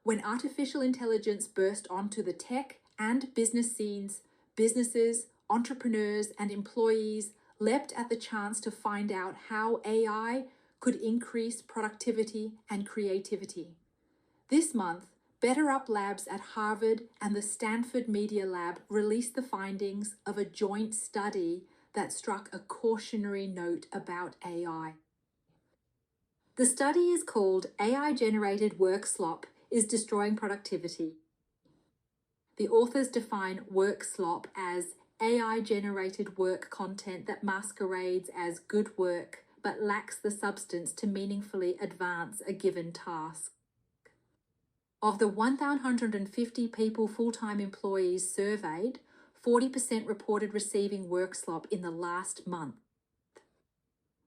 When artificial intelligence burst onto the tech and business scenes, businesses, entrepreneurs, and employees leapt at the chance to find out how AI could increase productivity and creativity. This month, Better Up Labs at Harvard and the Stanford Media Lab released the findings of a joint study that struck a cautionary note about AI. The study is called AI-Generated Work Slop is Destroying Productivity. The authors define work slop as AI-generated work content that masquerades as good work but lacks the substance to meaningfully advance a given task. Of the 1,150 people full-time employees surveyed, 40% reported receiving work slop in the last month.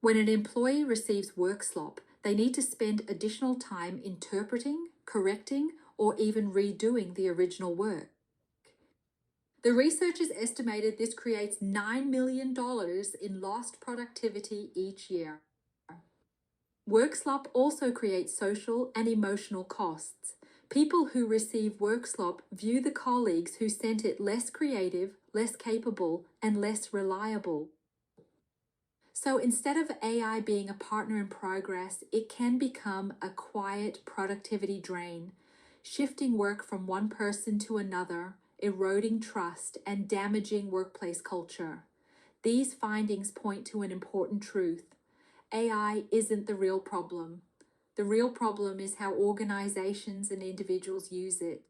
When an employee receives work slop, they need to spend additional time interpreting, correcting, or even redoing the original work. The researchers estimated this creates $9 million in lost productivity each year. Work slop also creates social and emotional costs. People who receive work slop view the colleagues who sent it less creative, less capable, and less reliable. So instead of AI being a partner in progress, it can become a quiet productivity drain, shifting work from one person to another, eroding trust, and damaging workplace culture. These findings point to an important truth. AI isn't the real problem. The real problem is how organizations and individuals use it.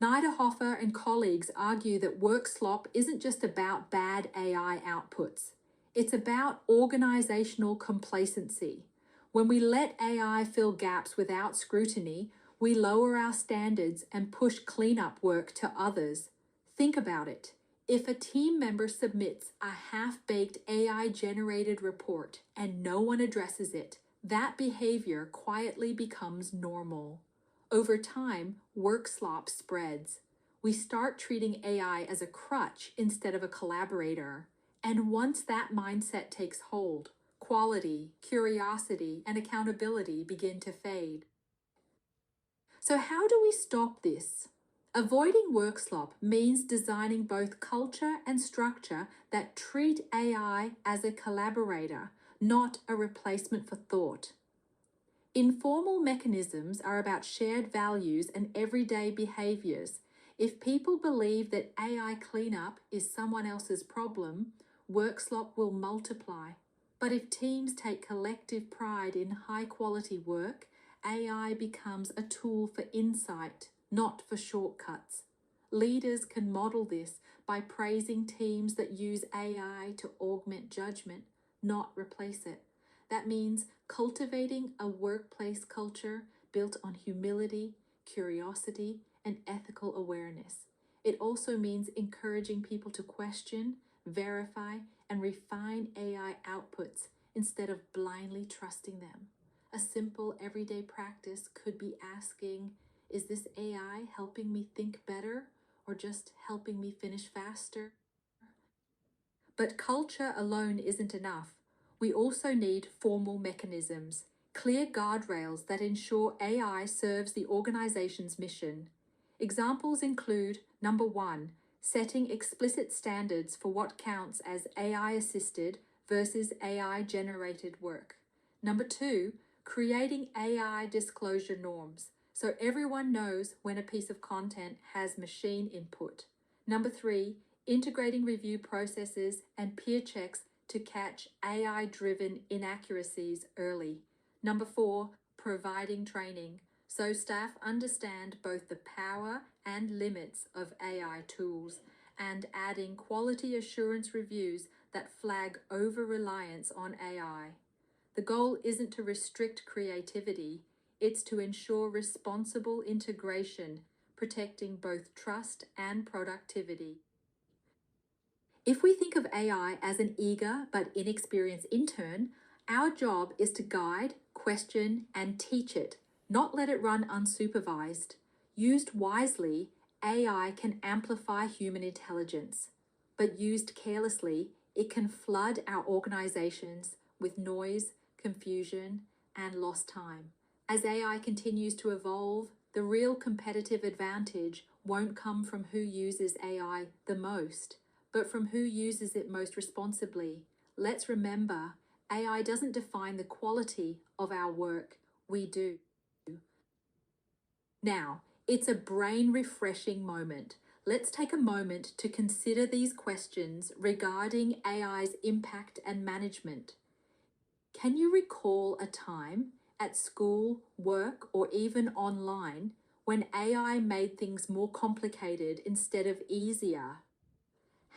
Niederhofer and colleagues argue that work slop isn't just about bad AI outputs. It's about organizational complacency. When we let AI fill gaps without scrutiny, we lower our standards and push cleanup work to others. Think about it. If a team member submits a half-baked AI-generated report and no one addresses it, that behavior quietly becomes normal. Over time, work slop spreads. We start treating AI as a crutch instead of a collaborator. And once that mindset takes hold, quality, curiosity, and accountability begin to fade. So how do we stop this? Avoiding work slop means designing both culture and structure that treat AI as a collaborator, not a replacement for thought. Informal mechanisms are about shared values and everyday behaviors. If people believe that AI cleanup is someone else's problem, work slop will multiply. But if teams take collective pride in high-quality work, AI becomes a tool for insight, not for shortcuts. Leaders can model this by praising teams that use AI to augment judgment, not replace it. That means cultivating a workplace culture built on humility, curiosity, and ethical awareness. It also means encouraging people to question, verify, and refine AI outputs instead of blindly trusting them. A simple everyday practice could be asking, is this AI helping me think better or just helping me finish faster? But culture alone isn't enough. We also need formal mechanisms, clear guardrails that ensure AI serves the organization's mission. Examples include, number 1, setting explicit standards for what counts as AI-assisted versus AI-generated work. Number 2, creating AI disclosure norms, so everyone knows when a piece of content has machine input. Number 3, integrating review processes and peer checks to catch AI-driven inaccuracies early. Number 4, providing training, so staff understand both the power and limits of AI tools, and adding quality assurance reviews that flag over-reliance on AI. The goal isn't to restrict creativity, it's to ensure responsible integration, protecting both trust and productivity. If we think of AI as an eager but inexperienced intern, our job is to guide, question, and teach it, not let it run unsupervised. Used wisely, AI can amplify human intelligence, but used carelessly, it can flood our organizations with noise, confusion, and lost time. As AI continues to evolve, the real competitive advantage won't come from who uses AI the most, but from who uses it most responsibly. Let's remember, AI doesn't define the quality of our work, we do. Now, it's a brain-refreshing moment. Let's take a moment to consider these questions regarding AI's impact and management. Can you recall a time at school, work, or even online when AI made things more complicated instead of easier?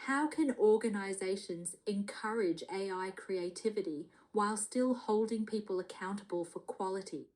How can organizations encourage AI creativity while still holding people accountable for quality?